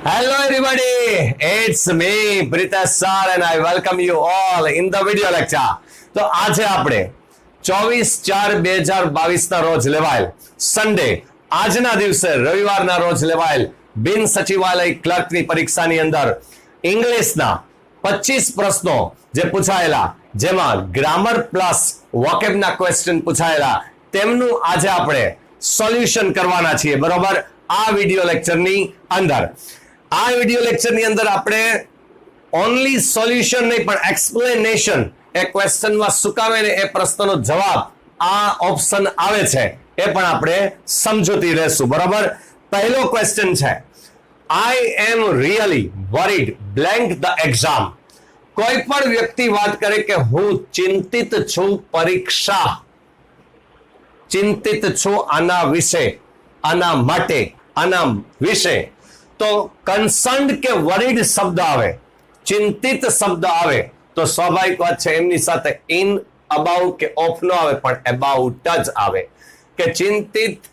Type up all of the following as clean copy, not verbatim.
Hello everybody, it's me Pritesh sir and I welcome you all in the video lecture. તો આજે આપણે 24/4/2022 ના રોજ લેવાયેલ સન્ડે આજના દિવસે રવિવારના રોજ લેવાયેલ બિન સચિવાલય ક્લર્કની પરીક્ષાની અંદર ઇંગ્લિશના 25 પ્રશ્નો જે પૂછાયેલા જેમાં ગ્રામર પ્લસ વોકેબના ક્વેશ્ચન પૂછાયેલા તેમનું આજે આપણે સોલ્યુશન કરવાના છીએ બરોબર આ વિડિયો લેક્ચરની અંદર આ વિડિયો લેક્ચરની અંદર આપણે ઓનલી સોલ્યુશન નહીં પણ એક્સપ્લેનેશન એ ક્વેશ્ચનમાં સુકાવે ને એ પ્રશ્નનો જવાબ આ ઓપ્શન આવે છે એ પણ આપણે સમજૂતી લેશું બરાબર પહેલો ક્વેશ્ચન છે I am really worried blank the exam કોઈ પણ વ્યક્તિ વાત કરે કે હું ચિંતિત છું પરીક્ષા ચિંતિત છું આના વિશે આના માટે આના વિશે તો કન્સર્ન્ડ કે વરીડ શબ્દ આવે ચિંતિત શબ્દ આવે તો સ્વાભાવિક વાત છે એમની સાથે ઇન અબાઉટ કે ઓફ નો આવે પણ અબાઉટ જ આવે કે ચિંતિત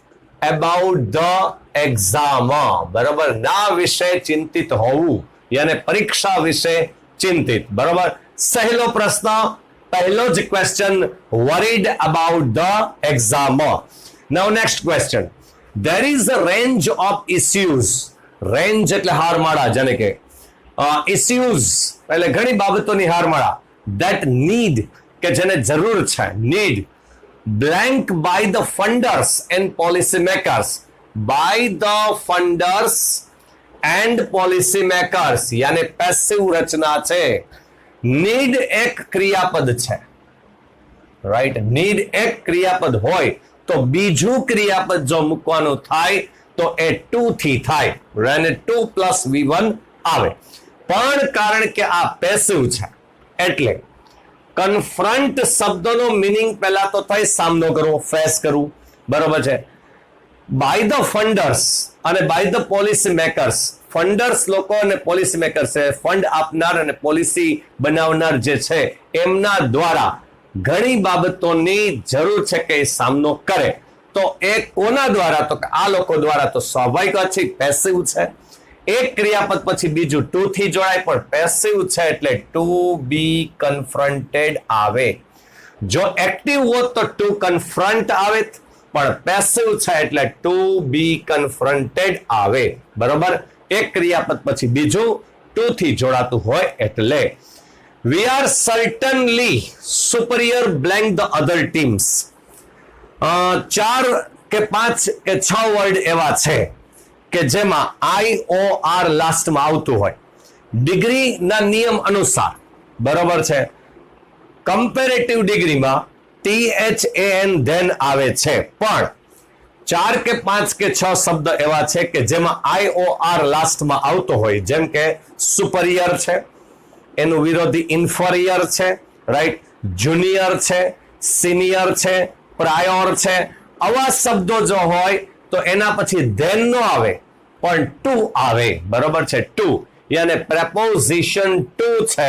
અબાઉટ ધ એક્ઝામ બરાબર ના વિશે ચિંતિત હોવું યાને પરીક્ષા વિશે ચિંતિત બરાબર સહેલો પ્રશ્ન પહેલો જ question worried about the exam now next question there is a range of issues range એટલે હારમાળા જેને કે ઇસ્યુઝ એટલે ઘણી બાબતોની હારમાળા that need કે જેને જરૂર છે need blank by the funders and policy makers by the funders and policy makers यानी પેસિવ રચના છે need એક ક્રિયાપદ છે રાઈટ need એક ક્રિયાપદ હોય તો બીજું ક્રિયાપદ જો મૂકવાનું થાય તો એ 2 થી થાય અને 2 + v1 આવે પણ કારણ કે આ પેસિવ છે એટલે કન્ફ્રન્ટ શબ્દનો મીનિંગ પહેલા તો થાય સામનો કરવો ફેસ કરવું બરોબર છે બાય ધ ફંડર્સ અને બાય ધ પોલિસી મેકર્સ ફંડર્સ લોકો અને પોલિસી મેકર્સ છે ફંડ આપનાર અને પોલિસી બનાવનાર જે છે એમના દ્વારા ઘણી બાબતોની જરૂર છે કે સામનો કરે તો એ કોના દ્વારા તો આ લોકો દ્વારા તો સ્વાભાવિક વાત છે પેસિવ છે એક ક્રિયાપદ પછી બીજું ટુ થી જોડાય પણ પેસિવ છે એટલે ટુ બી કન્ફ્રન્ટેડ આવે જો એક્ટિવ હોત તો ટુ કન્ફ્રન્ટ આવે પણ પેસિવ છે એટલે ટુ બી કન્ફ્રન્ટેડ આવે બરોબર એક ક્રિયાપદ પછી બીજું ટુ થી જોડાતું હોય એટલે we are certainly superior blank the other teams 4 કે 5 કે 6 વર્ડ એવા છે કે જેમાં IOR લાસ્ટમાં આવતું હોય ડિગ્રીના નિયમ અનુસાર બરોબર છે કમ્પેરેટિવ ડિગ્રીમાં THAN ધેન આવે છે પણ 4 કે 5 કે 6 શબ્દ એવા છે કે જેમાં IOR લાસ્ટમાં આવતો હોય જેમ કે સુપરિયર છે એનું વિરોધી ઇન્ફરિયર છે રાઈટ જુનિયર છે સિનિયર છે પ્રાયોર છે આવા શબ્દો જો હોય તો એના પછી ધેન નો આવે પણ ટુ આવે બરોબર છે ટુ યાને પ્રેપોઝિશન ટુ છે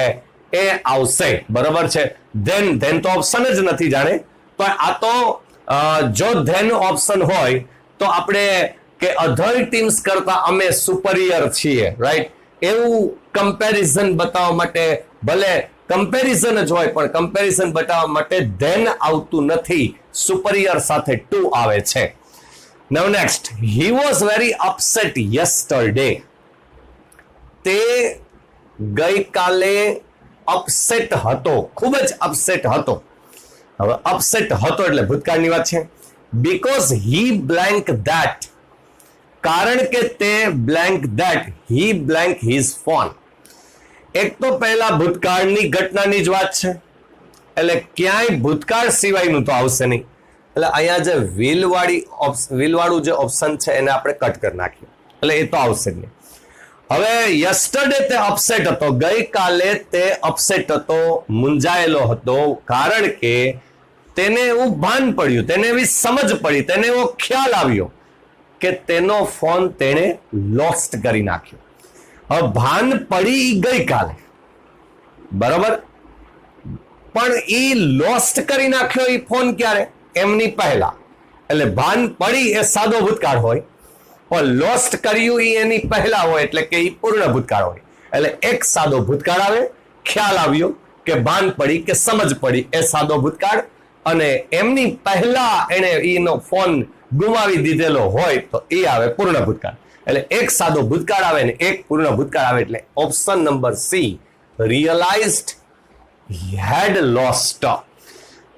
એ આવશે બરોબર છે ધેન તો ઓપ્શન જ નથી જાણે પણ આ તો જો ધેન ઓપ્શન હોય તો આપણે કે અધર ટીમ્સ કરતા અમે સુપરિયર છીએ રાઈટ એવું કમ્પેરિઝન બતાવવા માટે ભલે કમ્પેરિઝન જ હોય પણ કમ્પેરિઝન બતાવવા માટે ધેન આવતું નથી સુપરિયર સાથે ટુ આવે છે now next he was very upset yesterday તે ગઈકાલે અપસેટ હતો ખૂબ જ અપસેટ હતો હવે અપસેટ હતો એટલે ભૂતકાળની વાત છે બીકોઝ હી બ્લેન્ક ધેટ કારણ કે તે blank that he blank his phone એક તો પહેલા ભૂતકાળની ઘટનાની જ વાત છે એટલે ક્યાંય ભૂતકાળ સિવાયનું તો આવશે નહીં એટલે અહીંયા જે વ્હીલવાળું જે ઓપ્શન છે એને આપણે કટ કરી નાખ્યું એટલે એ તો આવશે જ નહીં હવે યસ્ટરડે તે અપસેટ હતો ગઈકાલે તે અપસેટ હતો મૂંઝાયેલો હતો કારણ કે તેને એવું ભાન પડ્યું તેને એવી સમજ પડી તેને એવો ખ્યાલ આવ્યો કે તેનો ફોન તેણે લોસ્ટ કરી નાખ્યો હવે ભાન પડી ગઈકાલે બરોબર પણ એ લોસ્ટ કરી નાખ્યો એ ફોન ક્યારે એમની પહેલા એટલે ભાન પડી એ સાદો ભૂતકાળ હોય પણ લોસ્ટ કર્યું એ એની પહેલા હોય એટલે કે એ પૂર્ણ ભૂતકાળ હોય. એટલે એક સાદો ભૂતકાળ આવે, ખ્યાલ આવ્યો કે ભાન પડી કે સમજ પડી, એ સાદો ભૂતકાળ. અને એમની પહેલા એને એનો ફોન ગુમાવી દીધેલો હોય તો એ આવે પૂર્ણ ભૂતકાળ. એટલે એક સાદો ભૂતકાળ આવે ને એક પૂર્ણ ભૂતકાળ આવે. એટલે ઓપ્શન નંબર સી, રિયલાઇઝડ હેડ લોસ્ટ.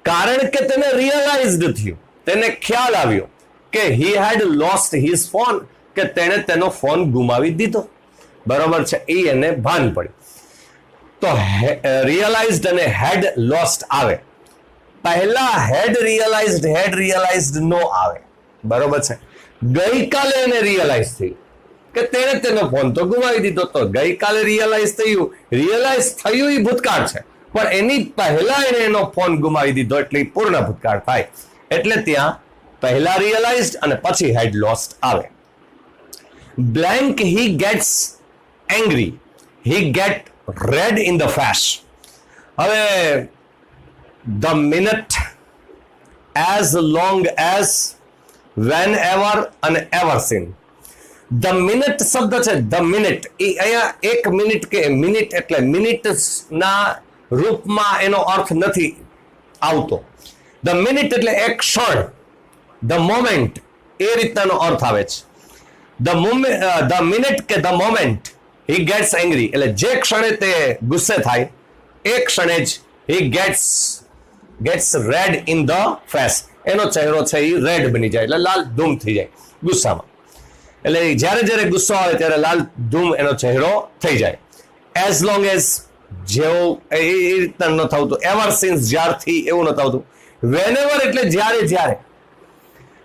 કારણ કે તેને રિયલાઇઝડ થયું, તેને ખ્યાલ આવ્યો કે હી હેડ લોસ્ટ હિઝ ફોન, કે તેને તેનો ફોન ગુમાવી દીધો. બરોબર છે, એ એને ભાન પડ્યું. તો રિયલાઇઝડ અને હેડ લોસ્ટ આવે. પહેલા હેડ રિયલાઇઝડ નો આવે. બરોબર છે. ગઈકાલે એને રિયલાઇઝ થયું કે તેણે તેનો ફોન તો ગુમાવી દીધો. તો ગઈકાલે રિયલાઇઝ થયું એ ભૂતકાળ છે, પણ એની પહેલા એને એનો ફોન ગુમાવી દીધો એટલે પૂર્ણ ભૂતકાળ થાય. એટલે ત્યાં પહેલા રિયલાઇઝડ અને પછી હેડ લોસ્ટ આવે. Blank he gets angry, he get red in the face. હવે the minute, as long as, whenever અને એવર સીન. ધ મિનિટ શબ્દ છે, ધ મિનિટ એ અહીંયા એક મિનિટ કે મિનિટ એટલે મિનિટના રૂપમાં એનો અર્થ નથી આવતો. ધ મિનિટ એટલે એક ક્ષણ, ધ મોમેન્ટ એ રીતનો અર્થ આવે છે. ધ મિનિટ કે the moment he gets angry એટલે જે ક્ષણે તે ગુસ્સે થાય એ ક્ષણે જ હી gates red in the face. એનો ચહેરો છે એ રેડ બની જાય એટલે લાલ ધૂમ થઈ જાય ગુસ્સામાં. એટલે જ્યારે ગુસ્સો આવે ત્યારે લાલ ધૂમ એનો ચહેરો થઈ જાય. એઝ લોંગ એઝ જેવું એ રીતના ન થતું. એવર સિન્સ જ્યારથી એવું ન થતું. વેનેવર એટલે જ્યારે.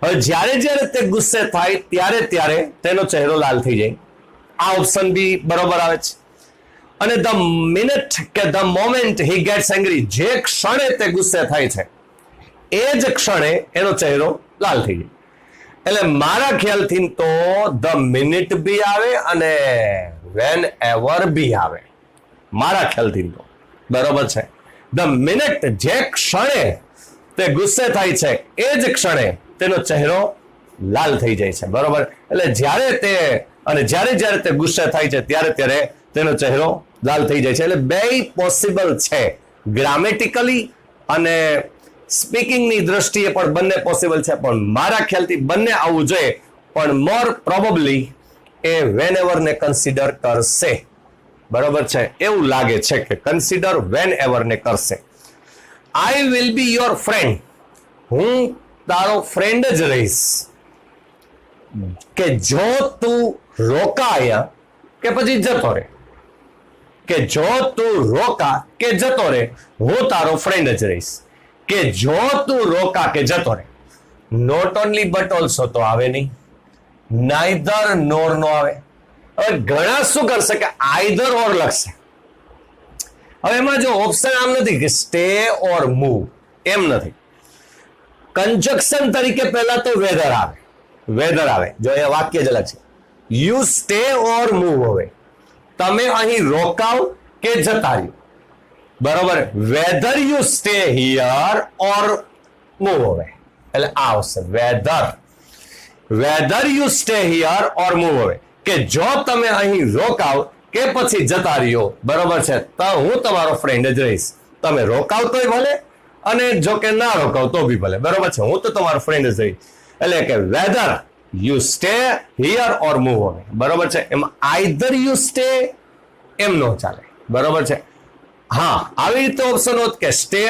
હવે જ્યારે તે ગુસ્સે થાય ત્યારે તેનો ચહેરો લાલ થઈ જાય. આ ઓપ્શન બી બરોબર આવે છે. અને ધ મિનિટ કે the moment he gets angry, જે ક્ષણે તે ગુસ્સે થાય છે એ જ ક્ષણે એનો ચહેરો લાલ થઈ જાય. એટલે મારા ખ્યાલથી તો ધ મિનિટ બી આવે અને વેન એવર બી આવે. મારા ખ્યાલથી તો બરોબર છે. ધ મિનિટ જે ક્ષણે તે ગુસ્સે થાય છે એ જ ક્ષણે તેનો ચહેરો લાલ થઈ જાય છે. બરોબર. એટલે જ્યારે તે ગુસ્સે થાય છે ત્યારે તેનો ચહેરો લાલ થઈ જાય છે. એટલે બે પોસિબલ છે. ગ્રામેટિકલી અને સ્પીકિંગની દ્રષ્ટિએ પણ બંને પોસિબલ છે, પણ મારા ખ્યાલથી બંને આવવું જોઈએ. પણ મોર પ્રોબેબલી એ વેન એવર ને કન્સિડર કરશે. બરોબર છે, એવું લાગે છે કે કન્સિડર વેન એવર ને કરશે. I will be your friend, હું તારો ફ્રેન્ડ જ રહીશ. કે જો તું રોકાયા કે પછી જતો રહે, કે જો તું રોકા કે જતો રહે, હું તારો ફ્રેન્ડ જ રહીશ. કે જો તું રોકા કે જતો રહે. નોટ ઓનલી બટ ઓલ્સો તો આવે નહીં, નાઈધર નોર નો આવે. હવે ઘણા શું કરશે કે આઈધર ઓર લખશે. હવે એમાં જો ઓપ્શન આમ નથી કે સ્ટે ઓર મૂવ, એમ નથી. કંજક્શન તરીકે પહેલા તો વેધર આવે. જો એ વાક્ય જ અલગ છે. You stay or move. હવે તમે અહીં રોકાવ કે જતા રહ્યો. બરોબર. Whether you stay here or move. હવે એટલે આ આવશે whether you stay here or move. હવે કે જો તમે અહીં રોકાવ કે પછી જતા રહ્યો. બરોબર છે, તો હું તમારો ફ્રેન્ડ જ રહીશ. તમે રોકાવ તોય ભલે અને જો કે ના રોકાવ તો બી ભલે. બરોબર છે, હું તો તમારો ફ્રેન્ડ જ રહીશ. એટલે કે whether you stay here or move. હવે બરોબર છે, એમાં આઈધર યુ સ્ટે એમ નો ચાલે. બરોબર છે. હા, આવી રીતે ઓપ્શન હોત કે સ્ટે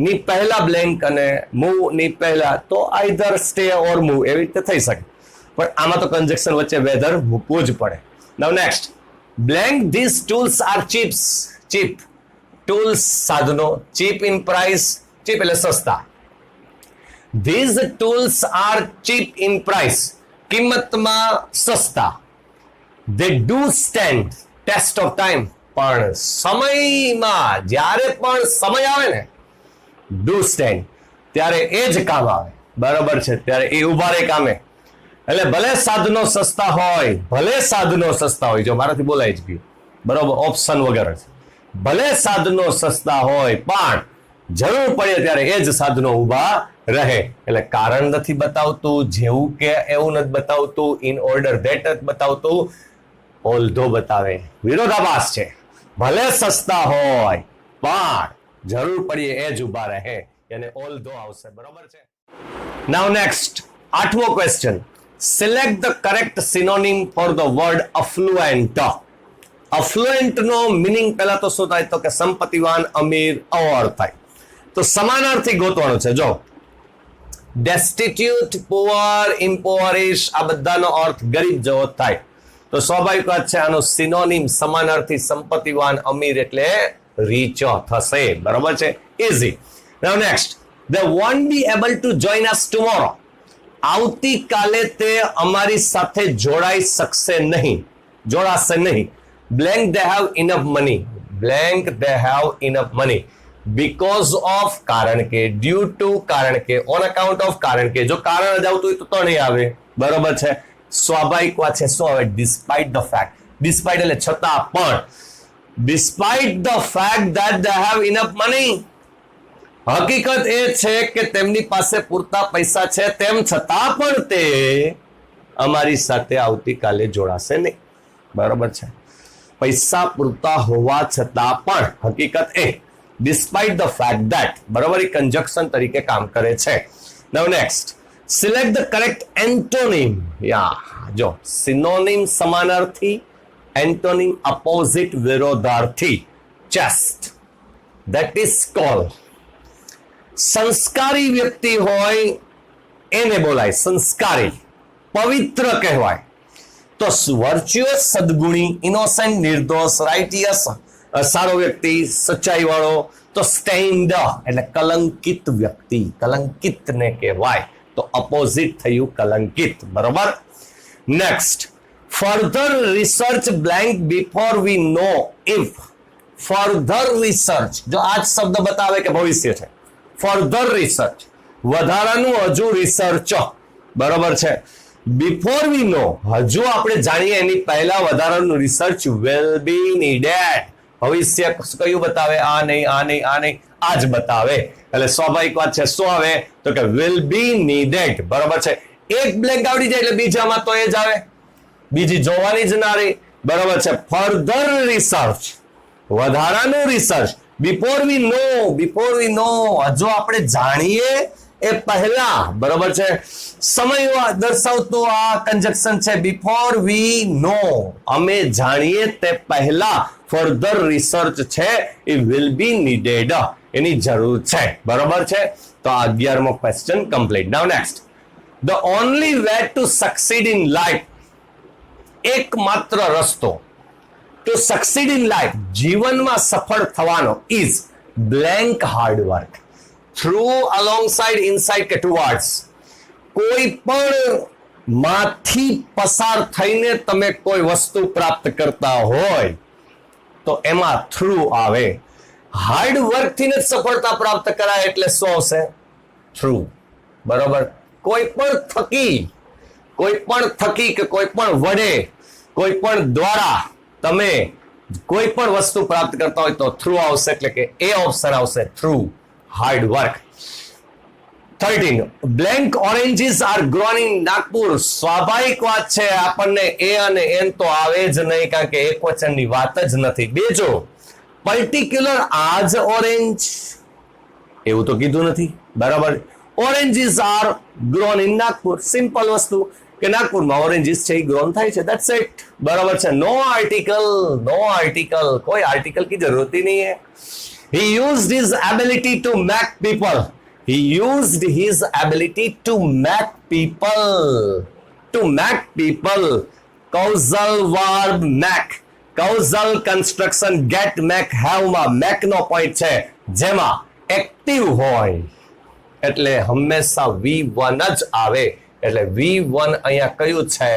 ની પહેલા બ્લેન્ક અને મૂવ ની પહેલા, તો આઈધર સ્ટે ઓર મૂવ એવી રીતે થઈ શકે. પણ આમાં તો કન્જક્શન વચ્ચે વેધર મૂકવું જ પડે. Now next, blank this tools are cheap. Tools સાધનો, ચીપ ઇન પ્રાઇસ, ચીપ એટલે સસ્તા. These tools are cheap in price, કિંમતમાં સસ્તા. they do stand test of time, પણ સમયમાં જ્યારે પણ સમય આવે ને do stand ત્યારે એ જ કામ આવે. બરોબર છે, ત્યારે એ ઉભા રહે કામે. એટલે ભલે સાધનો સસ્તા હોય, જો મારાથી બોલાય જ ગયું. બરોબર, ઓપ્શન વગર જ. ભલે સાધનો સસ્તા હોય પણ જરૂર પડે ત્યારે એ જ સાધનો ઉભા રહે. એટલે કારણ નથી બતાવતું, જેવું કે એવું નથી બતાવતું, ઇન ઓર્ડર ધેટ નથી બતાવતું, ઓલ્ધો બતાવે. વિરોધાભાસ છે. ભલે સસ્તા હોય પણ જરૂર પડીએ એ જ ઉભા રહે, એને ઓલ્ધો આવશે. બરોબર છે. નાઉ નેક્સ્ટ, 8મો question. Select the correct synonym for the word affluent. Affluent નો મિનિંગ પહેલા તો શું થાય? તો કે સંપત્તિવાન, અમીર, આવો અર્થ થાય. તો સમાનાર્થી ગોતવાનો છે. જો ડેસ્ટિટ્યુટ, પુઅર, ઇમ્પોવરિશ, આ બધાનો અર્થ ગરીબ જેવો થાય. તો સ્વાભાવિક વાત છે, આનો સિનોનિમ સમાનાર્થી સંપત્તિવાન, અમીર એટલે રીચો થશે. બરોબર છે, easy. Now next, they won't be able to join us tomorrow. આવતીકાલે તે અમારી સાથે જોડાઈ શકશે નહીં, જોડાશે નહીં. blank they have enough money, blank they have enough money, because of કારણ કે, due to કારણ કે, on account of કારણ કે. જો કારણ જ આવતું હોય તો નહીં આવે. બરોબર છે, સ્વાભાવિક વાત છે. શું આવે? despite the fact. despite એટલે છતાં પણ. despite the fact that they have enough money, હકીકત એ છે કે તેમની પાસે પૂરતા પૈસા છે, તેમ છતાં પણ તે અમારી સાથે આવતીકાલે જોડાશે નહીં. બરોબર છે, પૈસા પૂરતા હોવા છતાં પણ, હકીકત એ, despite the fact that. બરોબર, એ કંજક્શન તરીકે કામ કરે છે. Now next, select the correct antonym. જો સિનોનિમ સમાનાર્થી, એન્ટોનિમ અપોઝિટ, વિરોધાર્થી. ચેસ્ટ, ધેટ ઇઝ સ્કોલ. સંસ્કારી વ્યક્તિ હોય એને બોલાય સંસ્કારી, પવિત્ર કહેવાય. તો વર્ચ્યુઅસ, સદગુણી, ઇનોસેન્ટ, નિર્દોષ, રાઇટિયસ, સારો વ્યક્તિ, સચ્ચાઈ વાળો. તો સ્ટેઇન્ડ એટલે કલંકિત વ્યક્તિ, કલંકિત ને કહેવાય. તો અપોઝિટ થયું કલંકિત. બરોબર. Next, further research blank before we know if. Further research, જો આ જ શબ્દ બતાવે કે ભવિષ્ય છે. ફર્ધર રિસર્ચ, વધારાનું હજુ રિસર્ચ. બરોબર છે. બિફોર વી નો, હજુ આપણે જાણીએ એની પહેલા વધારાનું રિસર્ચ વિલ બી નીડેડ. ભવિષ્ય કયું બતાવે? આ નહીં, આ નહીં, આ નહીં, આ જ બતાવે. એટલે સ્વાભાવિક વાત છે. શું આવે? તો કે વિલ બી નીડેડ. બરોબર છે. એક બ્લેન્ક આવડી જાય એટલે બીજામાં તો એ જ આવે, બીજી જોવાની જ ના રહી. બરોબર છે. ફર્ધર રિસર્ચ, વધારાનું research. Before we know, before we know, હજુ આપણે જાણીએ એ પહેલા. બરોબર છે. સમય દર્શાવતું આ કંજક્શન છે. બિફોર વી નો, અમે જાણીએ તે પહેલા ફર્ધર રિસર્ચ છે એ વિલ બી નીડેડ, એની જરૂર છે. બરોબર છે. તો આ 11મો question complete. Now next, the only way to succeed in life. એકમાત્ર રસ્તો ટુ સક્સીડ ઇન લાઈફ, જીવનમાં સફળ થવાનો, is blank hard work. Through, alongside, inside કે ટુવર્ડ્સ. કોઈ પણ માંથી પસાર થઈને તમે કોઈ વસ્તુ પ્રાપ્ત કરતા હોય તો એમાં થ્રુ આવે. હાર્ડ વર્ક થી જ સફળતા પ્રાપ્ત કરાય એટલે શું આવશે? થ્રુ. બરોબર. કોઈ પણ થકી કે કોઈ પણ વડે, કોઈ પણ દ્વારા તમે કોઈ પણ વસ્તુ પ્રાપ્ત કરતા હોય તો થ્રુ આવશે. એટલે કે એ ઓપ્શન આવશે, through, hard work. 13, blank oranges are grown in Nagpur. સ્વાભાવિક વાત છે, આપણને એ અને એન તો આવે જ નહીં, કારણ કે એક વચનની વાત જ નથી. બીજો, પર્ટિક્યુલર આજ ઓરેન્જ, એવું તો કીધું નથી. બરાબર. Oranges are grown in Nagpur. Simple વસ્તુ કે નાગપુરમાં ઓરેન્જીસ છે એ ગ્રોન થાય છે. That's it. બરાબર છે. નો આર્ટિકલ, નો આર્ટિકલ, કોઈ આર્ટિકલ की जरूरत ही नहीं है. He used his ability to make people. He used his ability to make people. To make people. Causal verb make. Causal construction get, make, have માં make નો point છે, જેમાં active હોય એટલે હંમેશા V1 જ આવે. એટલે V1 અહીંયા કયું છે?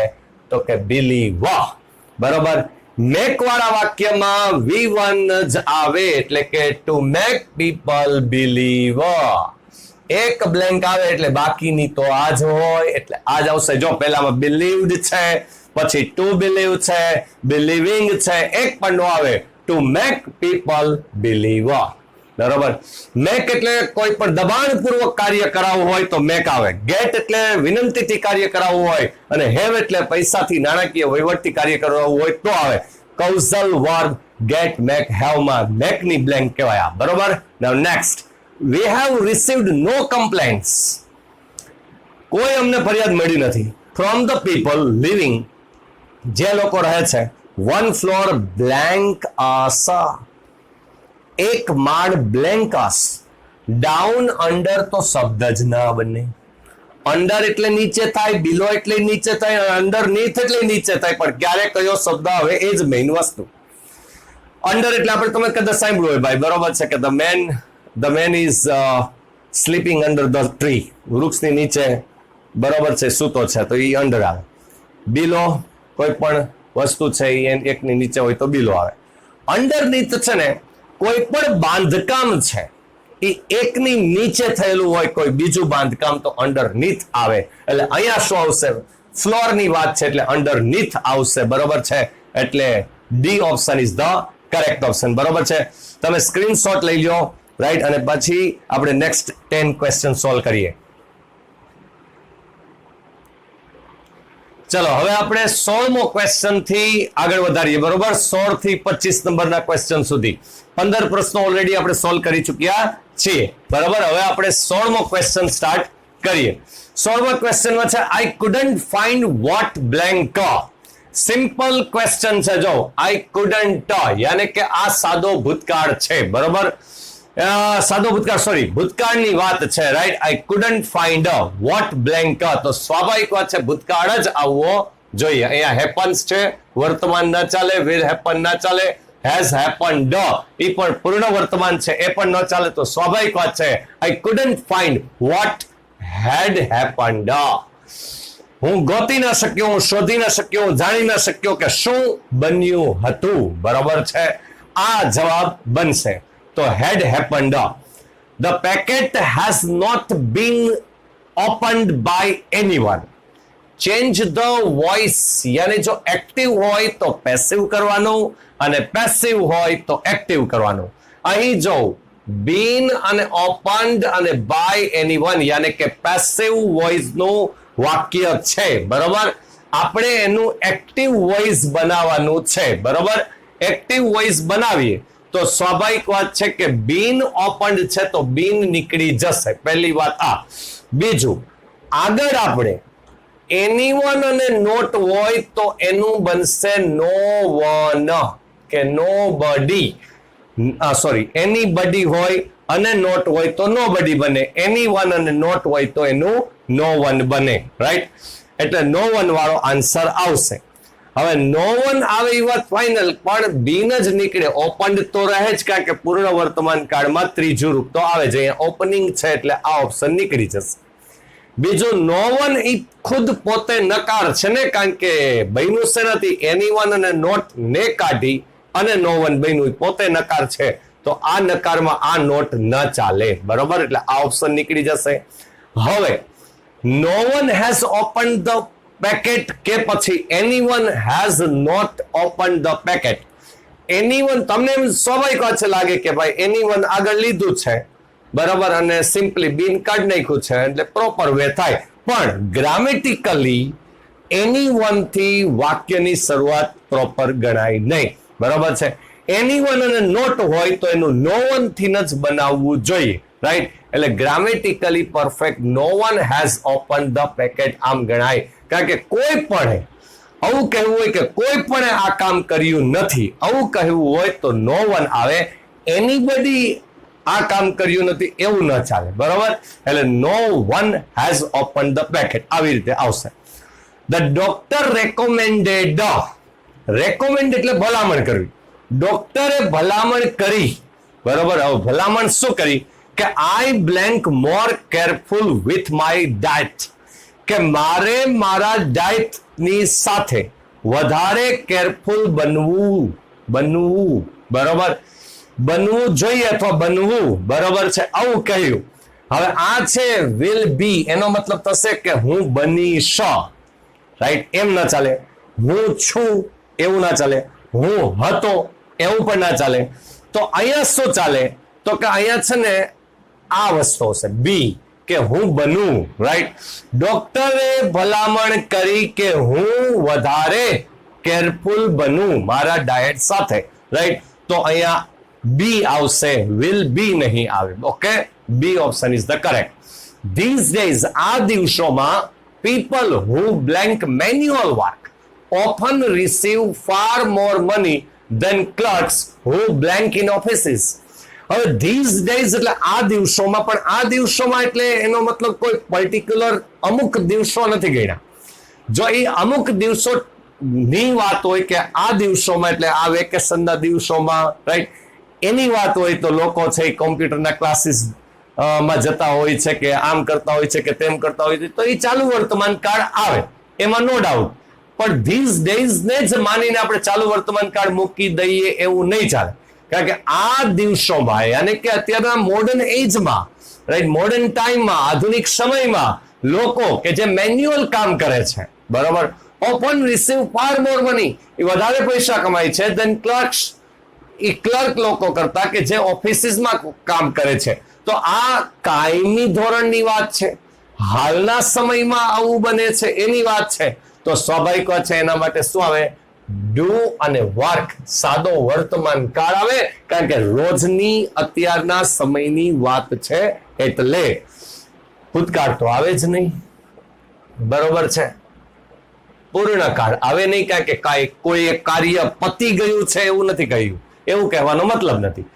તો કે બિલીવ. બરોબર. મેક વાળા વાક્યમાં V1 જ આવે એટલે કે ટુ મેક પીપલ બિલીવ. એક બ્લેન્ક આવે એટલે બાકીની તો આ જ હોય, એટલે આ જ આવશે. જો પહેલામાં બિલીવ્ડ છે, પછી ટુ બિલીવ છે, બિલીવિંગ છે, એક પણ નો આવે. To make people believe. બરોબર. મેક એટલે કોઈ પણ દબાણપૂર્વક કાર્ય કરાવવું હોય તો મેક આવે. ગેટ એટલે વિનંતીથી કાર્ય કરાવવું હોય, અને હેવ એટલે પૈસાથી નાણાકીય વહીવટથી કાર્ય કરાવવું હોય તો આવે. Causal verb get, make, have માં મેક ની બ્લેન્ક કહેવાય. બરોબર. Now next, we have received no complaints. કોઈ અમને ફરિયાદ મળી નથી. ફ્રોમ ધ પીપલ લિવિંગ, જે લોકો રહે છે. વન ફ્લોર બ્લેન્ક અસ, એક માળ બ્લેન્ક અસ. ડાઉન અંડર તો શબ્દ જ ના બને. અંડર એટલે નીચે થાય, બિલો એટલે નીચે થાય, અંડરનીથ એટલે નીચે થાય, પણ ક્યારે કયો શબ્દ આવે એ જ મેઇન વસ્તુ. અંડર એટલે આપણે તમે કદાચ સાંભળ્યું હોય ભાઈ, બરોબર છે કે the main is sleeping under the tree. વૃક્ષની નીચે બરોબર છે સૂતો છે, તો એ અંડર આવે. બિલો કોઈ પણ વસ્તુ છે એ એકની નીચે હોય તો બિલો આવે. અંડરનીથ છે ને કોઈ પણ બાંધકામ છે એ એકની નીચે થયેલું હોય કોઈ બીજું બાંધકામ, તો અંડરનીથ આવે. એટલે અહીંયા શું આવશે? ફ્લોર ની વાત છે એટલે અંડરનીથ આવશે. બરોબર છે. એટલે D option is the correct option. બરોબર છે. તમે સ્ક્રીનશોટ લઈ લો, રાઈટ, અને પછી આપણે નેક્સ્ટ 10 ક્વેશ્ચન સોલ્વ કરીએ. ચલો હવે આપણે 16મો ક્વેશ્ચન થી આગળ વધારીએ. બરોબર. 16 થી 25 નંબરના ક્વેશ્ચન સુધી 15 પ્રશ્નો ઓલરેડી આપણે સોલ્વ કરી ચૂક્યા છીએ. બરાબર. હવે આપણે 16મો ક્વેશ્ચન સ્ટાર્ટ કરીએ. 16મા ક્વેશ્ચનમાં છે I couldn't find what blank. Simple question છે. જો આઈ કુડન્ટ, યાને કે આ સાદો ભૂતકાળ છે. બરોબર. સાદો ભૂતકાળ, સોરી, ભૂતકાળની વાત છે. Right. I couldn't find what blank, તો સ્વાભાવિક વાત છે ભૂતકાળ જ આવવો જોઈએ. અહીંયા હેપન્સ છે, વર્તમાન ના ચાલે, વિલ હેપન ના ચાલે, હેઝ હેપન્ડ એ પણ પૂર્ણ વર્તમાન છે એ પણ ન ચાલે, તો સ્વાભાવિક વાત છે I couldn't find vote head happened. હું ગોતી ન શક્યો, હું શોધી ન શક્યો, હું જાણી ન શક્યો કે શું બન્યું હતું. બરોબર છે. આ જવાબ બનશે. તો had happened. The packet has not been opened by anyone. Change the voice, યાની જો એક્ટિવ હોય તો પેસિવ કરવાનું, અને પેસિવ હોય તો એક્ટિવ કરવાનું. અહીં જો બીન અને ઓપન્ડ અને બાય એનીવન, યાની કે પેસિવ વોઇસ નું વાક્ય છે. બરોબર. આપણે એનું એક્ટિવ વોઇસ બનાવવાનું છે. બરોબર. એક્ટિવ વોઇસ બનાવીએ તો સ્વાભાવિક વાત છે કે બીન ઓપન્ડ છે તો બીન નીકળી જશે. પહેલી વાત આ. બીજું, આગળ આપણે એનીવન અને નોટ હોય તો એનું બનશે નો વન કે નો બડી. સોરી, એની બડી હોય અને નોટ હોય તો નો બડી બને. એની વન અને નોટ હોય તો એનું નો વન બને. રાઈટ. એટલે નો વન વાળો આન્સર આવશે. હવે નો વન આવે એ વાત ફાઇનલ, પણ બીન જ નીકળે. ઓપન્ડ તો રહે જ, કારણ કે પૂર્ણ વર્તમાન કાળમાં ત્રીજું રૂપ તો આવે છે. અહીંયા ઓપનિંગ છે એટલે આ ઓપ્શન નીકળી જશે. બીજું, નો વન એ ખુદ પોતે નકાર છે ને, કારણ કે બન્યું છે નથી. એની વન અને નોટ ને કાઢી અને નો વન બન્યું, પોતે નકાર છે, તો આ નકારમાં આ નોટ ન ચાલે. બરોબર. એટલે આ ઓપ્શન નીકળી જશે. હવે no one has open the packet કે પછી anyone has not open the packet. Anyone તમને સ્વાભાવિક વાત છે લાગે કે ભાઈ એનીવન આગળ લીધું છે, બરાબર, અને સિમ્પલી બીન કાઢી નાખ્યું છે એટલે પ્રોપર વે થાય. પણ ગ્રામેટિકલી એનીવન થી વાક્યની શરૂઆત પ્રોપર ગણાય નહીં. બરાબર છે. એનીવન અને નોટ હોય તો એનું નો વન થી જ બનાવવું જોઈએ. રાઈટ. એટલે grammatically perfect no one has open the packet આમ ગણાય. કારણ કે કોઈ પણ આવું કહેવું હોય કે કોઈ પણ આ કામ કર્યું નથી, આવું કહેવું હોય તો નો વન આવે. એનીબડી આ કામ કર્યું નથી એવું ન ચાલે. બરોબર. એટલે no one has open the packet આવી રીતે આવશે. The doctor રેકોમેન્ડેડ. રેકોમેન્ડ એટલે ભલામણ કરવી. ડોક્ટરે ભલામણ કરી. બરોબર. હવે ભલામણ શું કરી કે I blank more careful with my diet, કે મારે મારા ડાયટ ની સાથે વધારે કેરફુલ બનવું. બરોબર. બનવું જોઈએ અથવા બનવું. બરોબર છે. આવું કહ્યું. હવે આ છે વિલ બી, એનો મતલબ થશે કે હું બનીશ. રાઈટ. એમ ના ચાલે. હું છું એવું ના ચાલે. હું હતો એવું પણ ના ચાલે. તો અહીંયા શું ચાલે? તો કે અહીંયા છે ને આ વસ્તુ છે બી, કે હું બનું, રાઈટ. ડોક્ટરે ભલામણ કરી કે હું વધારે કેરફુલ બનું મારા ડાયટ સાથે, રાઈટ. તો અહીંયા બી આવશે, વિલ બી નહીં આવે. Okay, b option is the correct. These days, આ દિવસોમાં, people who blank manual work often receive far more money than clerks who blank in offices. હવે these days એટલે આ દિવસોમાં, પણ આ દિવસોમાં એટલે એનો મતલબ કોઈ પર્ટિક્યુલર અમુક દિવસો નથી ગણ્યા. જો એ અમુક દિવસો ની વાત હોય કે આ દિવસોમાં એટલે આ વેકેશનના દિવસોમાં, રાઈટ, એની વાત હોય તો લોકો છે એ કોમ્પ્યુટરના ક્લાસીસ માં જતા હોય છે કે આમ કરતા હોય છે કે તેમ કરતા હોય છે, તો એ ચાલુ વર્તમાન કાળ આવે, એમાં નો ડાઉટ. પણ ધીઝ ડેઝ ને જ માનીને આપણે ચાલુ વર્તમાન કાળ મૂકી દઈએ એવું નહીં ચાલે. કારણ કે આ દિવસોમાં, યાની કે અત્યારના મોડર્ન એજમાં, રાઈટ, મોડર્ન ટાઈમમાં, આધુનિક સમયમાં લોકો કે જે મેન્યુઅલ કામ કરે છે, બરોબર, ઓપન રિસીવ ફાર મોર મની, એ વધારે પૈસા કમાય છે દેન ક્લર્ક્સ, એ ક્લર્ક લોકો કરતા કે જે ઓફિસીસમાં કામ કરે છે. તો આ કાયમી ધોરણની વાત છે, હાલના સમયમાં આવું બને છે એની વાત છે. તો સ્વાભાવિક વાત છે એના માટે શું આવે? ડુ અને વર્ક, સાદો વર્તમાન કાળ આવે, કારણ કે રોજની અત્યારના સમયની વાત છે એટલે ભૂતકાળ તો આવે જ નહીં, બરોબર છે. પૂર્ણકાળ આવે નહીં, કારણ કે કોઈ એક કાર્ય પતી ગયું છે એવું નથી કહ્યું, એવું કહેવાનો મતલબ નથી.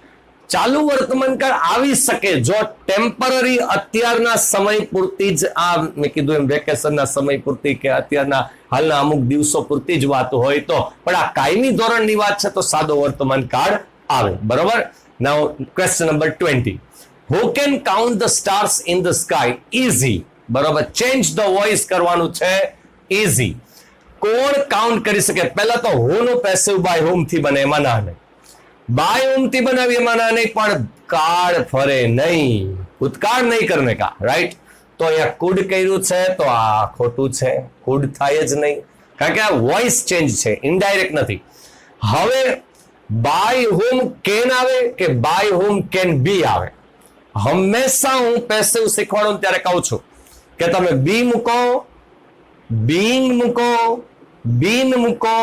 ચાલુ વર્તમાન કાળ આવી શકે જો ટેમ્પરરી અત્યારના સમય પૂરતી જ, આ મેં કીધું એમ વેકેશનના સમય પૂરતી કે અત્યારના હાલના અમુક દિવસો પૂરતી જ વાત હોય તો. પણ આ કાયમી ધોરણની વાત છે તો સાદો વર્તમાન કાળ આવે, બરોબર. નાઉ question number 20. Who can count the stars in the sky? Easy, બરોબર. ચેન્જ ધ વોઇસ કરવાનું છે, easy. કોણ કાઉન્ટ કરી શકે? પહેલા તો who નું પેસિવ બાય whom થી બને, એમાં ના નહીં. બાય whom થી બનાવી એમાં ના નહીં, પણ કાળ ફરે નહીં, ભૂતકાળ નહીં કરને કા, રાઈટ. તો અહીંયા કુડ કર્યું છે તો આ ખોટું છે, કુડ થાય જ નહીં, કારણ કે આ વોઇસ ચેન્જ છે, ઇનડાયરેક્ટ નથી. હવે બાય whom કેન આવે કે બાય whom કેન બી આવે? હંમેશા હું પેસિવ શીખવાડું ત્યારે કહું છું કે તમે બી મૂકો, બીંગ મૂકો, બીન મૂકો,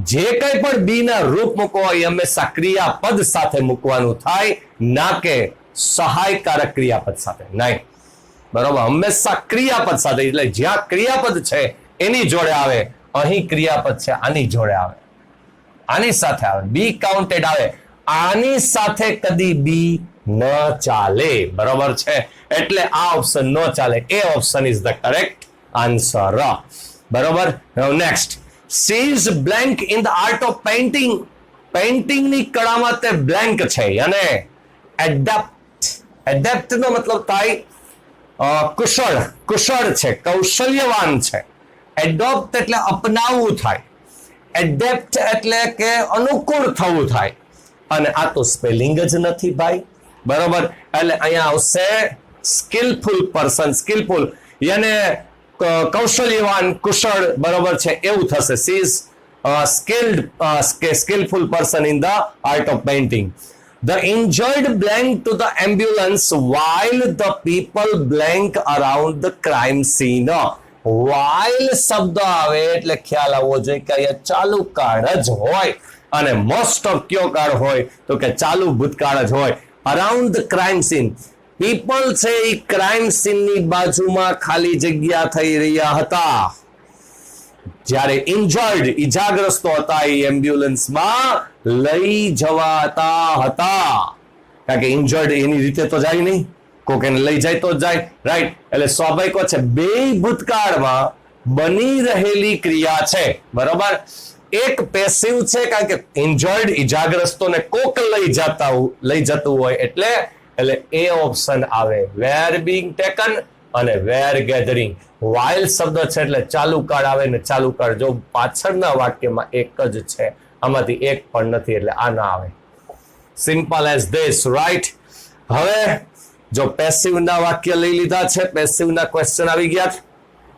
જે કઈ પણ બી ના રૂપ મૂકો એ હંમેશા ક્રિયાપદ સાથે મૂકવાનું થાય, ના કે સહાયકારક ક્રિયાપદ સાથે નહીં, બરોબર. હંમેશા ક્રિયાપદ સાથે, એટલે જ્યાં ક્રિયાપદ છે એની જોડે આવે, અહીં ક્રિયાપદ છે આની જોડે આવે, આની સાથે આવે. બી કાઉન્ટેડ આવે, આની સાથે કદી બી ન ચાલે, બરોબર છે. એટલે આ ઓપ્શન ન ચાલે. એ option is the correct answer, બરોબર. Next, she is blank in the art of painting. Painting ની કળામાં તે બ્લેન્ક છે. અને એડેપ્ટ નો મતલબ થાય કુશળ છે, કૌશલ્યવાન છે. એડોપ્ટ એટલે અપનાવવું થાય, એડેપ્ટ એટલે કે અનુકૂળ થવું થાય. અને આ તો સ્પેલિંગ જ નથી ભાઈ, બરોબર. એટલે અહીંયા આવશે સ્કિલફુલ પર્સન, સ્કિલફુલ યાને કૌશલ્યવાન, કુશળ, બરોબર છે એવું થશે. She is skillful person in the art of painting. The injured blank to the ambulance while the people blank around the crime scene. while શબ્દ આવે એટલે ખ્યાલ આવવો જોઈએ કે અહીંયા ચાલુ કાળ જ હોય, અને મોસ્ટ ઓફ કયો કાળ હોય તો કે ચાલુ ભૂતકાળ જ હોય. Around the crime scene, people છે એ ક્રાઇમ સીનની બાજુમાં ખાલી જગ્યા થઈ રહ્યા હતા જ્યારે ઇન્જર્ડ, ઈજાગ્રસ્તો હતા એ એમ્બ્યુલન્સમાં લઈ જવાતા હતા. કારણ કે ઇન્જર્ડ એની રીતે તો જાય નહીં, કોક એને લઈ જાય તો જ જાય, રાઈટ. એટલે સ્વાભાવિક છે બે ભૂતકાળમાં બની રહેલી ક્રિયા છે, બરોબર. એક પેસિવ છે કારણ કે ઇન્જર્ડ, ઈજાગ્રસ્તોને કોક લઈ જતું હોય, એટલે એ ઓપ્શન આવે, વેર બીંગ ટેકન અને વેર ગેધરિંગ. વાઇલ શબ્દ છે એટલે ચાલુ કાળ આવે ને ચાલુ કાળ જો પાછળના વાક્યમાં એક જ છે, આમાંથી એક પણ નથી એટલે આ ના આવે. Simple as this, right. હવે જો પેસિવ ના વાક્ય લઈ લીધા છે, પેસિવ ના ક્વેશ્ચન આવી ગયા છે.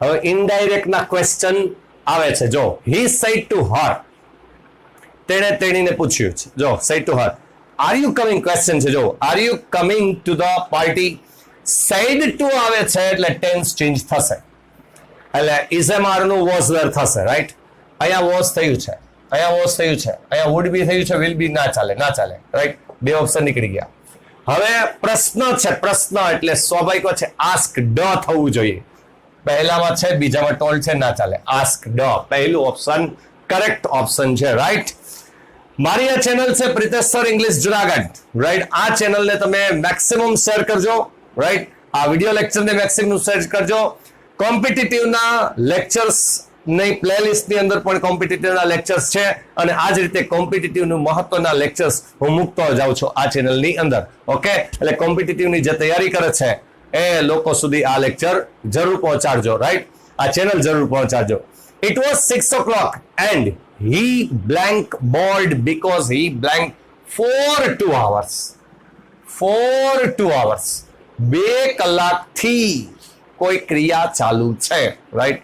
હવે ઇનડાયરેક્ટ ના ક્વેશ્ચન આવે છે. જો હી સેડ ટુ હર, તેણે તેણીને પૂછ્યું છે. જો said to her, are you coming question છે. જો are you coming to the party, said to આવે છે એટલે ટેન્સ ચેન્જ થશે, એટલે ઇઝએમઆર નું વોઝ વેર થશે. રાઈટ, અહીંયા વોઝ થયું છે, અહીંયા વોઝ થયું છે, અહીંયા વુડ બી થયું છે, વિલ બી ના ચાલે, ના ચાલે. રાઈટ, બે ઓપ્શન નીકળી ગયા. હવે પ્રશ્ન છે, પ્રશ્ન એટલે સ્વાભાવિક છે આસ્ક ડ થવું જોઈએ. પહેલામાં છે, બીજામાં ટોલ્ડ છે, ના ચાલે. આસ્ક ડ, પહેલું ઓપ્શન કરેક્ટ ઓપ્શન છે. રાઈટ, મારી આ ચેનલ છે Pritesh sir English Junagadh. Right, આ ચેનલને તમે મેક્સિમમ શેર કરજો. રાઈટ, આ વિડીયો લેક્ચરને મેક્સિમમ શેર કરજો. કોમ્પિટિટિવના લેક્ચર્સ ની પ્લેલિસ્ટની અંદર પણ કોમ્પિટિટિવના લેક્ચર્સ છે, અને આ જ રીતે કોમ્પિટિટિવનું મહત્વના લેક્ચર્સ હું મૂકતો જાઉં છું આ ચેનલની અંદર. ઓકે, એટલે કોમ્પિટિટિવની જે તૈયારી કરે છે એ લોકો સુધી આ લેક્ચર જરૂર પહોંચાડજો. રાઈટ, આ ચેનલ જરૂર પહોંચાડજો. It was 6 o'clock and he blank bored because he blank for 2 hours. For 2 hours. 2 કલાકથી કોઈ ક્રિયા ચાલુ છે. રાઈટ,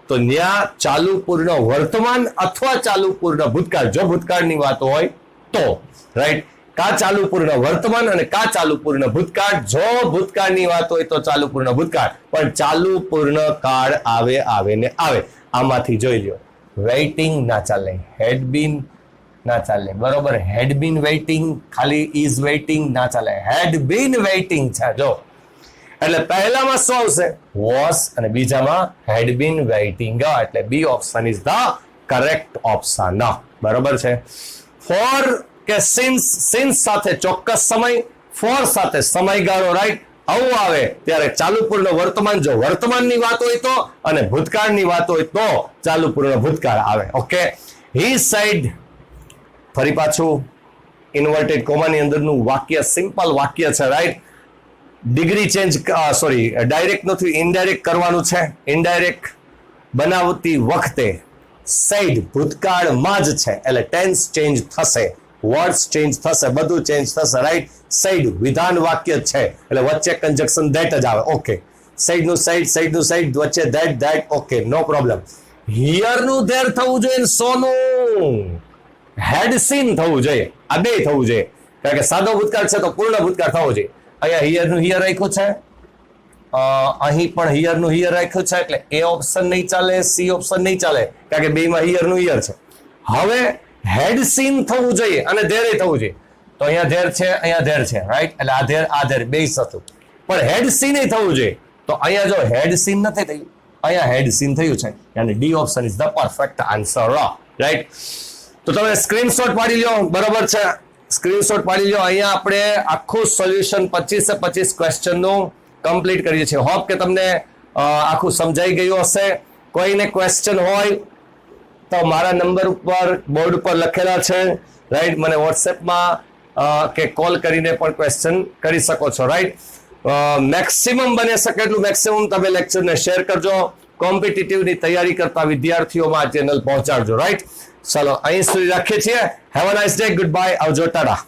તો ન્યા ચાલુ પૂર્ણ વર્તમાન અથવા ચાલુ પૂર્ણ ભૂતકાળ, જો ભૂતકાળની વાત હોય તો. રાઈટ, કા ચાલુ પૂર્ણ વર્તમાન અને કા ચાલુ પૂર્ણ ભૂતકાળ. જો ભૂતકાળની વાત હોય તો ચાલુ પૂર્ણ ભૂતકાળ, પણ ચાલુ પૂર્ણ કાળ આવે ને આવે. આમાંથી જોઈ લ્યો, વેઇટિંગ ના ચાલે, હેડ બીન ના ચાલે. બરોબર, હેડ બીન વેઇટિંગ, ખાલી ઇઝ વેઇટિંગ ના ચાલે, હેડ બીન વેઇટિંગ છે. જો એટલે પહેલામાં શું આવશે? વોઝ, અને બીજામાં હેડ બીન વેઇટિંગ, એટલે b option is the correct option. બરોબર છે. ફોર કે સિન્સ, સિન્સ સાથે ચોક્કસ સમય, ફોર સાથે સમયગાળો. રાઈટ, આવું આવે ત્યારે ચાલુ પૂર્ણ વર્તમાન, જો વર્તમાનની વાત હોય તો, અને ભૂતકાળની વાત હોય તો ચાલુ પૂર્ણ ભૂતકાળ આવે. ઓકે, હી સાઈડ, ફરી પાછું ઇન્વર્ટેડ કોમાની અંદરનું વાક્ય સિમ્પલ વાક્ય છે. Right, degree change, sorry direct નથી, ઇનડાયરેક્ટ કરવાનું છે. ઇનડાયરેક્ટ બનાવતી વખતે સાઈડ ભૂતકાળમાં જ છે, એટલે ટેન્સ ચેન્જ થશે, વર્ડ્સ ચેન્જ થશે, બધું ચેન્જ થશે. રાઈટ, સાઈડ વિધાન વાક્ય છે એટલે વચ્ચે કન્જક્શન ધેટ જ આવે. ઓકે, સાઈડ નું સાઈડ, સાઈડ નું સાઈડ, વચ્ચે that, that. Okay, no problem. Here નું ધેર થવું જોઈએ, સોનું હેડ સીન થવું જોઈએ, આ બે થવું જોઈએ. કારણ કે સાદો ભૂતકાળ છે તો પૂર્ણ ભૂતકાળ થવો જોઈએ. અહીંયા હિયર નું હિયર રાખ્યું છે, અહીં પણ હિયર નું હિયર રાખ્યું છે, એટલે એ ઓપ્શન નહીં ચાલે, સી ઓપ્શન નહીં ચાલે, કારણ કે બેમાં હિયર નું હિયર છે. હવે હેડ સીન થવું જોઈએ અને ધેરે થવું જોઈએ, તો અહીંયા ધેર છે, અહીંયા ધેર છે. રાઈટ, એટલે આ ધેર બે હતું, પણ હેડ સીન થવું જોઈએ. તો અહીંયા જો હેડ સીન નથી થયું, અહીંયા હેડ સીન થયું છે, અને D option is the perfect answer. Right, તો તમે સ્ક્રીનશોટ પાડી લો. બરોબર છે, સ્ક્રીનશોટ પાડી લો. અહીંયા આપણે આખું સોલ્યુશન 25 ક્વેશ્ચનનું કમ્પ્લીટ કરીએ છીએ. હોપ કે તમને આખું સમજાઈ ગયું હશે. કોઈને ક્વેશ્ચન હોય તો મારા નંબર ઉપર, બોર્ડ ઉપર લખેલા છે. રાઈટ, મને વોટ્સએપમાં કે કોલ કરીને પણ ક્વેશ્ચન કરી શકો છો. રાઈટ, મેક્સિમમ બને શકે એટલું મેક્સિમમ તમે લેક્ચરને શેર કરજો. કોમ્પિટિટિવની તૈયારી કરતા વિદ્યાર્થીઓમાં આ ચેનલ પહોંચાડજો. રાઈટ, ચલો અહીં સુધી રાખીએ છીએ. Have a nice day, good bye, આવજો, ટાટા.